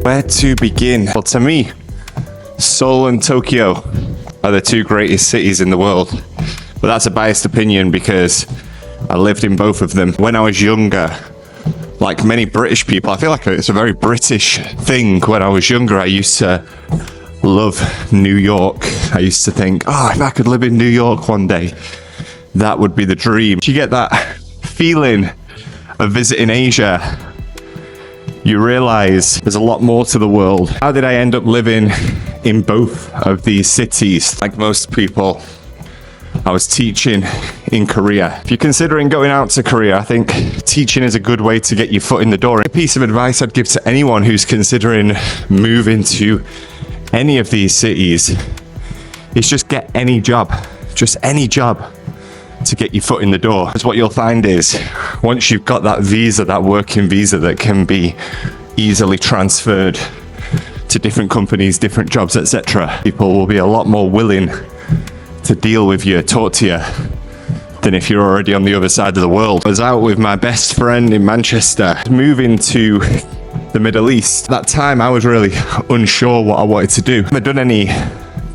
Where to begin? Well, to me, Seoul and Tokyo are the two greatest cities in the world. But that's a biased opinion because I lived in both of them. When I was younger, like many British people, I feel like it's a very British thing. When I was younger, I used to love New York. I used to think, oh, if I could live in New York one day, that would be the dream. You get that feeling of visiting Asia, you realize there's a lot more to the world. How did I end up living in both of these cities? Like most people, I was teaching in Korea. If you're considering going out to Korea, I think teaching is a good way to get your foot in the door. A piece of advice I'd give to anyone who's considering moving to any of these cities is just get any job. Just any job to get your foot in the door. Because what you'll find is once you've got that visa, that working visa that can be easily transferred to different companies, different jobs, etc., people will be a lot more willing to deal with you, talk to you, than if you're already on the other side of the world. I was out with my best friend in Manchester, moving to the Middle East. At that time, I was really unsure what I wanted to do. I haven't done any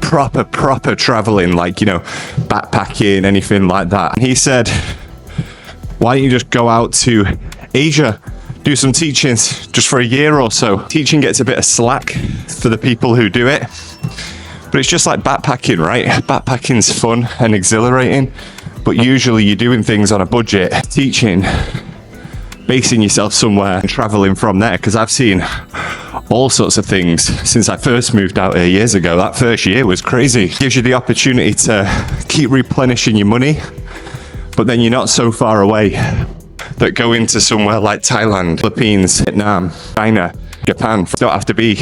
proper traveling, like, backpacking, anything like that. And he said, why don't you just go out to Asia, do some teachings just for a year or so. Teaching gets a bit of slack for the people who do it, but it's just like backpacking, right? Backpacking's fun and exhilarating, but usually you're doing things on a budget. Teaching, basing yourself somewhere and traveling from there, because I've seen all sorts of things since I first moved out here years ago. That first year was crazy. It gives you the opportunity to keep replenishing your money, but then you're not so far away that go into somewhere like Thailand, Philippines, Vietnam, China, Japan. Don't have to be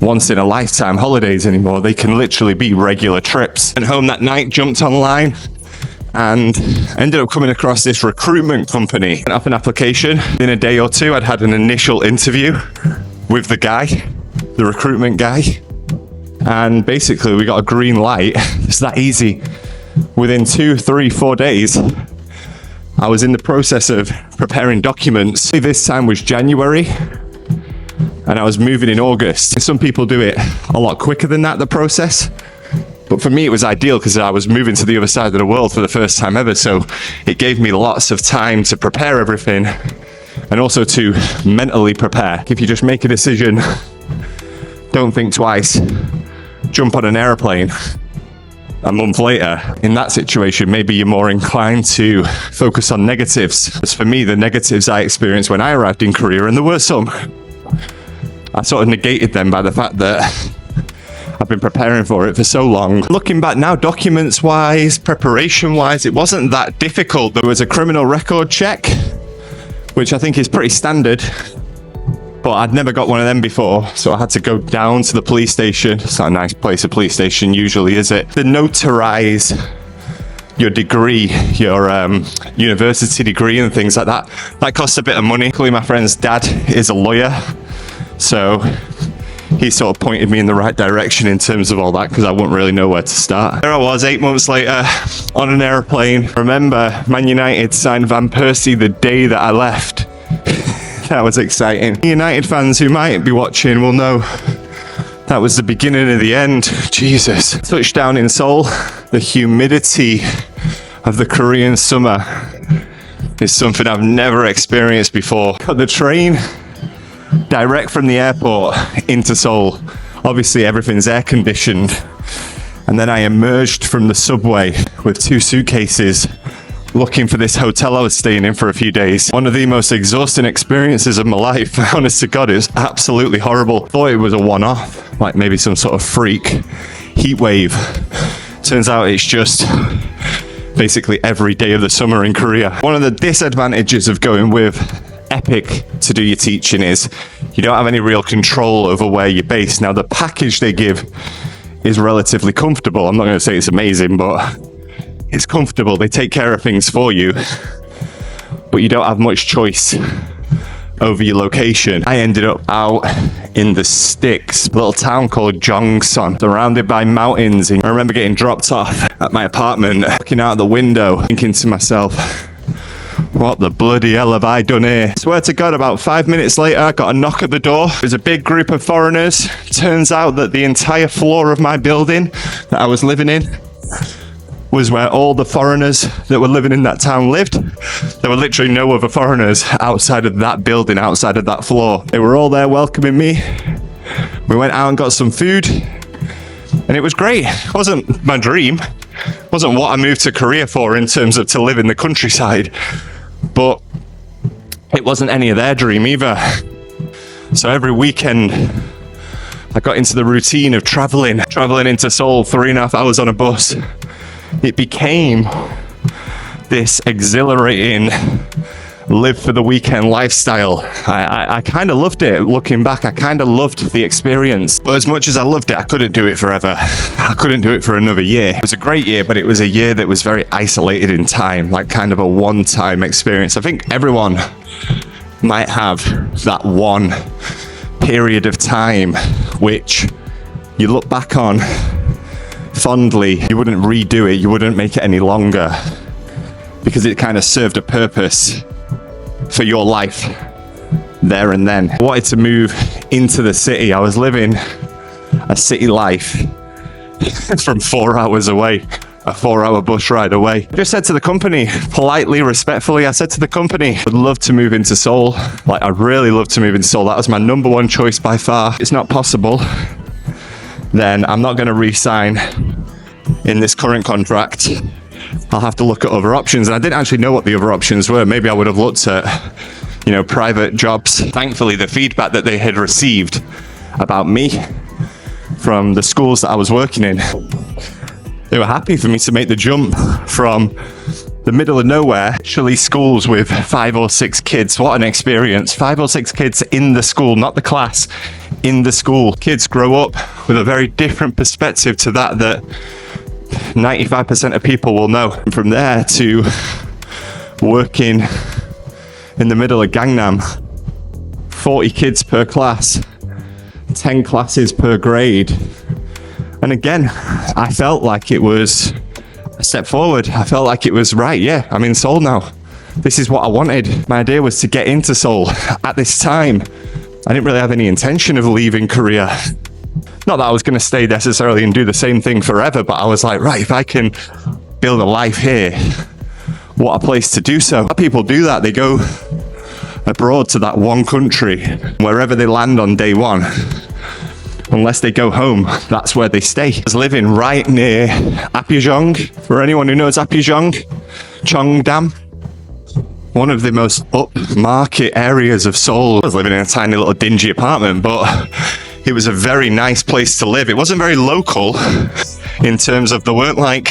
once in a lifetime holidays anymore. They can literally be regular trips. And home that night, jumped online and ended up coming across this recruitment company. Went off an application. In a day or two, I'd had an initial interview with the guy, the recruitment guy. And basically we got a green light. It's that easy. Within 2, 3, 4 days, I was in the process of preparing documents. This time was January, and I was moving in August. Some people do it a lot quicker than that, the process. But for me, it was ideal because I was moving to the other side of the world for the first time ever. So it gave me lots of time to prepare everything and also to mentally prepare. If you just make a decision, don't think twice, jump on an airplane. A month later, in that situation, maybe you're more inclined to focus on negatives. As for me, the negatives I experienced when I arrived in Korea, and there were some, I sort of negated them by the fact that I've been preparing for it for so long. Looking back now, documents-wise, preparation-wise, it wasn't that difficult. There was a criminal record check, which I think is pretty standard, but I'd never got one of them before, so I had to go down to the police station. It's not a nice place, a police station usually, is it? To notarize your degree, your university degree and things like that. That costs a bit of money. Luckily, my friend's dad is a lawyer, so he sort of pointed me in the right direction in terms of all that, because I wouldn't really know where to start. There I was 8 months later on an airplane. Remember, Man United signed Van Persie the day that I left. That was exciting. United fans who might be watching will know that was the beginning of the end. Jesus. Touchdown in Seoul. The humidity of the Korean summer is something I've never experienced before. Got the train direct from the airport into Seoul. Obviously everything's air conditioned. And then I emerged from the subway with 2 suitcases looking for this hotel I was staying in for a few days. One of the most exhausting experiences of my life. Honest to God, it was absolutely horrible. Thought it was a one-off, like maybe some sort of freak heat wave. Turns out it's just basically every day of the summer in Korea. One of the disadvantages of going with Epic to do your teaching is you don't have any real control over where you're based. Now, the package they give is relatively comfortable. I'm not going to say it's amazing, but it's comfortable. They take care of things for you, but you don't have much choice over your location. I ended up out in the sticks, a little town called Jongson, surrounded by mountains. I remember getting dropped off at my apartment, looking out the window, thinking to myself, What the bloody hell have I done here? I swear to God, about 5 minutes later, I got a knock at the door. It was a big group of foreigners. Turns out that the entire floor of my building that I was living in was where all the foreigners that were living in that town lived. There were literally no other foreigners outside of that building, outside of that floor. They were all there welcoming me. We went out and got some food, and it was great. It wasn't my dream. It wasn't what I moved to Korea for in terms of to live in the countryside, but it wasn't any of their dream either. So every weekend, I got into the routine of traveling into Seoul, 3.5 hours on a bus. It became this exhilarating live for the weekend lifestyle. I kind of loved it. Looking back, I kind of loved the experience. But as much as I loved it, I couldn't do it forever. I couldn't do it for another year. It was a great year, but it was a year that was very isolated in time, like kind of a one-time experience. I think everyone might have that one period of time which you look back on fondly. You wouldn't redo it, you wouldn't make it any longer, because it kind of served a purpose for your life there and then. I wanted to move into the city. I was living a city life from 4 hours away, a 4-hour bus ride away. I just said to the company, politely, respectfully, I said to the company, I'd love to move into Seoul. Like, I'd really love to move into Seoul. That was my number one choice by far. It's not possible. Then I'm not going to re-sign in this current contract. I'll have to look at other options. And I didn't actually know what the other options were. Maybe I would have looked at, private jobs. Thankfully, the feedback that they had received about me from the schools that I was working in, they were happy for me to make the jump from the middle of nowhere, actually schools with 5 or 6 kids. What an experience. 5 or 6 kids in the school, not the class, in the school. Kids grow up with a very different perspective to that 95% of people will know. And from there to working in the middle of Gangnam, 40 kids per class, 10 classes per grade. And again, I felt like it was a step forward. I felt like it was right. Yeah, I'm in Seoul now. This is what I wanted. My idea was to get into Seoul at this time. I didn't really have any intention of leaving Korea. Not that I was going to stay necessarily and do the same thing forever, but I was like, right, if I can build a life here, what a place to do so. People do that. They go abroad to that one country. Wherever they land on day one, unless they go home, that's where they stay. I was living right near Apgujeong. For anyone who knows Apgujeong, Cheongdam, one of the most upmarket areas of Seoul. I was living in a tiny little dingy apartment, but it was a very nice place to live. It wasn't very local in terms of there weren't like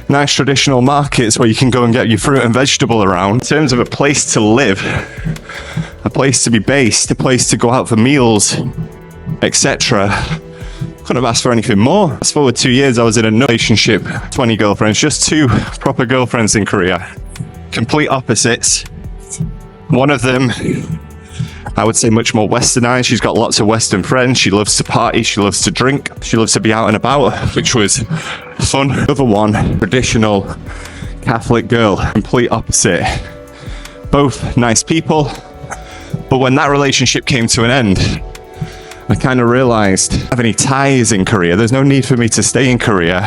nice traditional markets where you can go and get your fruit and vegetable around. In terms of a place to live, a place to be based, a place to go out for meals, etc. Couldn't have asked for anything more. Fast forward 2 years, I was in a relationship, 20 girlfriends, just 2 proper girlfriends in Korea. Complete opposites. One of them, I would say, much more westernized. She's got lots of Western friends. She loves to party. She loves to drink. She loves to be out and about, which was fun. The other one, traditional Catholic girl, complete opposite. Both nice people. But when that relationship came to an end, I kind of realized I don't have any ties in Korea. There's no need for me to stay in Korea.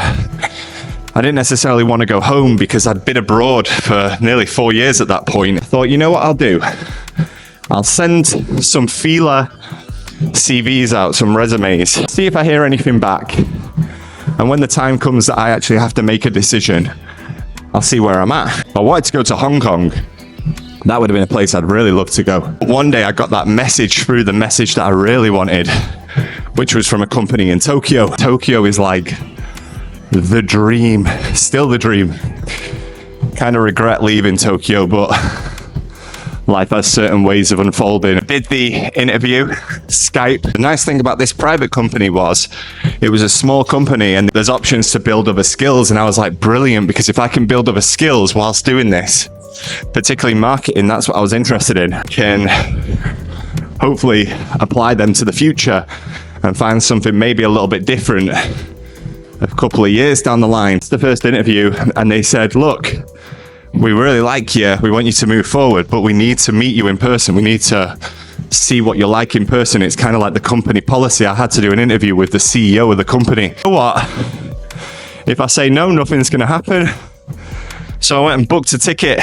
I didn't necessarily want to go home because I'd been abroad for nearly 4 years at that point. I thought, you know what I'll do? I'll send some feeler CVs out, some resumes, see if I hear anything back. And when the time comes that I actually have to make a decision, I'll see where I'm at. I wanted to go to Hong Kong. That would have been a place I'd really love to go. But one day I got that message through, the message that I really wanted, which was from a company in Tokyo. Tokyo is like the dream, still the dream. Kind of regret leaving Tokyo, but life has certain ways of unfolding. I did the interview, Skype. The nice thing about this private company was it was a small company and there's options to build other skills. And I was like, brilliant, because if I can build other skills whilst doing this, particularly marketing, that's what I was interested in, can hopefully apply them to the future and find something maybe a little bit different a couple of years down the line. It's the first interview and they said, look, we really like you, we want you to move forward, but we need to meet you in person. We need to see what you're like in person. It's kind of like the company policy. I had to do an interview with the CEO of the company. You know what? If I say no, nothing's going to happen. So I went and booked a ticket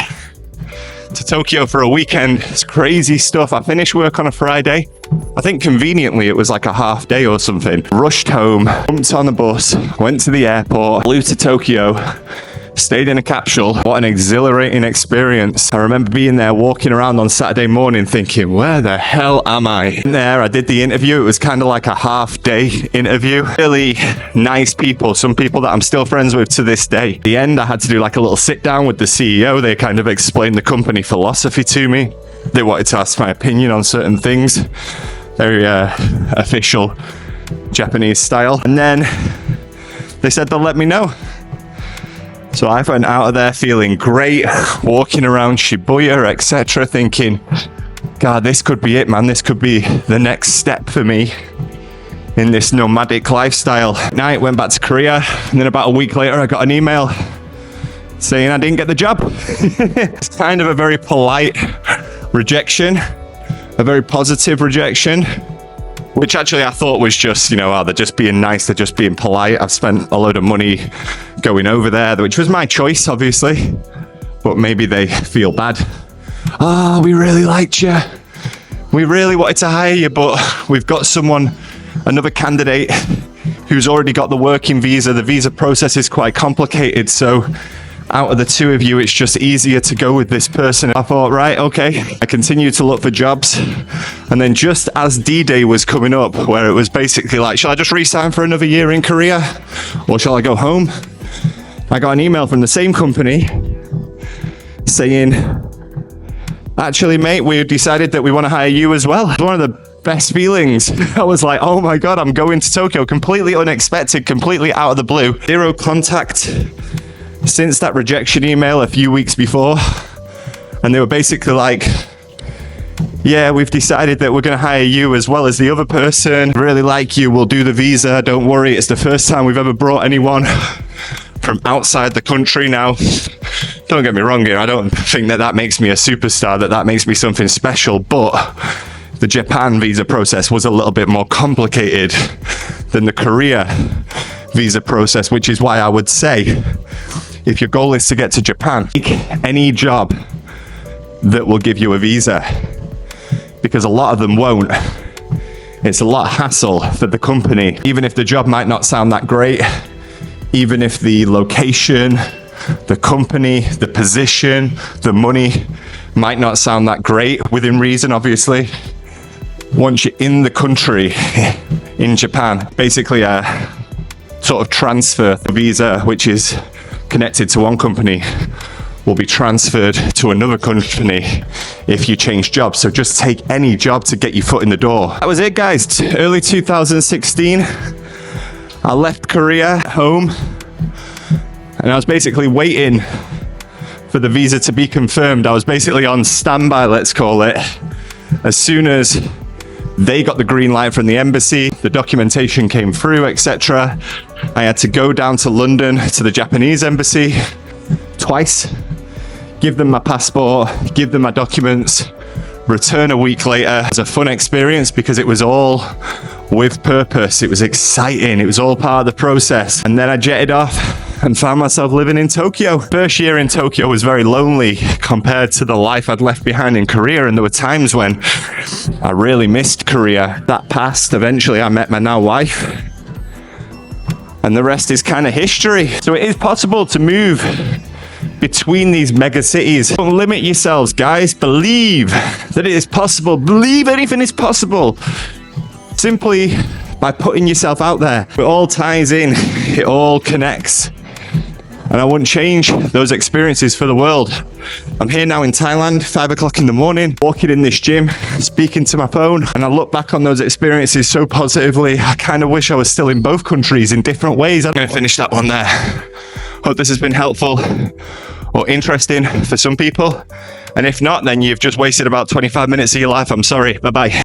to Tokyo for a weekend. It's crazy stuff. I finished work on a Friday. I think conveniently it was like a half day or something. Rushed home, jumped on the bus, went to the airport, flew to Tokyo, stayed in a capsule. What an exhilarating experience. I remember being there walking around on Saturday morning thinking, where the hell am I? In there, I did the interview. It was kind of like a half day interview. Really nice people, some people that I'm still friends with to this day. At the end, I had to do like a little sit down with the CEO. They kind of explained the company philosophy to me. They wanted to ask my opinion on certain things. Very official Japanese style. And then they said they'll let me know. So I went out of there feeling great, walking around Shibuya, etc., thinking, God, this could be it, man. This could be the next step for me in this nomadic lifestyle. Night, went back to Korea, and then about a week later, I got an email saying I didn't get the job. It's kind of a very polite rejection, a very positive rejection, which actually I thought was just, they're just being nice, they're just being polite. I've spent a load of money going over there, which was my choice, obviously, but maybe they feel bad. Oh, we really liked you. We really wanted to hire you, but we've got another candidate who's already got the working visa. The visa process is quite complicated, so out of the two of you, it's just easier to go with this person. I thought, right, okay. I continued to look for jobs. And then just as D-Day was coming up, where it was basically like, shall I just re-sign for another year in Korea? Or shall I go home? I got an email from the same company saying, actually, mate, we decided that we want to hire you as well. It was one of the best feelings. I was like, oh my God, I'm going to Tokyo. Completely unexpected, completely out of the blue. Zero contact since that rejection email a few weeks before, and they were basically like, yeah, we've decided that we're going to hire you as well as the other person. Really like you, we'll do the visa, don't worry. It's the first time we've ever brought anyone from outside the country. Now, don't get me wrong here, I don't think that makes me a superstar, that makes me something special, but the Japan visa process was a little bit more complicated than the Korea visa process, which is why I would say, if your goal is to get to Japan, take any job that will give you a visa, because a lot of them won't. It's a lot of hassle for the company. Even if the job might not sound that great, even if the location, the company, the position, the money might not sound that great, within reason, obviously. Once you're in the country, in Japan, basically a sort of transfer visa, which is connected to one company, will be transferred to another company if you change jobs. So just take any job to get your foot in the door. That was it, guys. Early 2016, I left Korea home, and I was basically waiting for the visa to be confirmed. I was basically on standby, let's call it. As soon as they got the green light from the embassy, the documentation came through, etc., I had to go down to London to the Japanese embassy twice, give them my passport, give them my documents, return a week later. It was a fun experience because it was all with purpose. It was exciting. It was all part of the process. And then I jetted off and found myself living in Tokyo. First year in Tokyo was very lonely compared to the life I'd left behind in Korea, and there were times when I really missed Korea. That passed. Eventually I met my now wife, and the rest is kind of history. So it is possible to move between these mega cities. Don't limit yourselves, guys. Believe that it is possible. Believe anything is possible. Simply by putting yourself out there. It all ties in. It all connects. And I wouldn't change those experiences for the world. I'm here now in Thailand, 5 o'clock in the morning, walking in this gym, speaking to my phone, and I look back on those experiences so positively. I kind of wish I was still in both countries in different ways. I'm going to finish that one there. Hope this has been helpful or interesting for some people. And if not, then you've just wasted about 25 minutes of your life. I'm sorry. Bye-bye.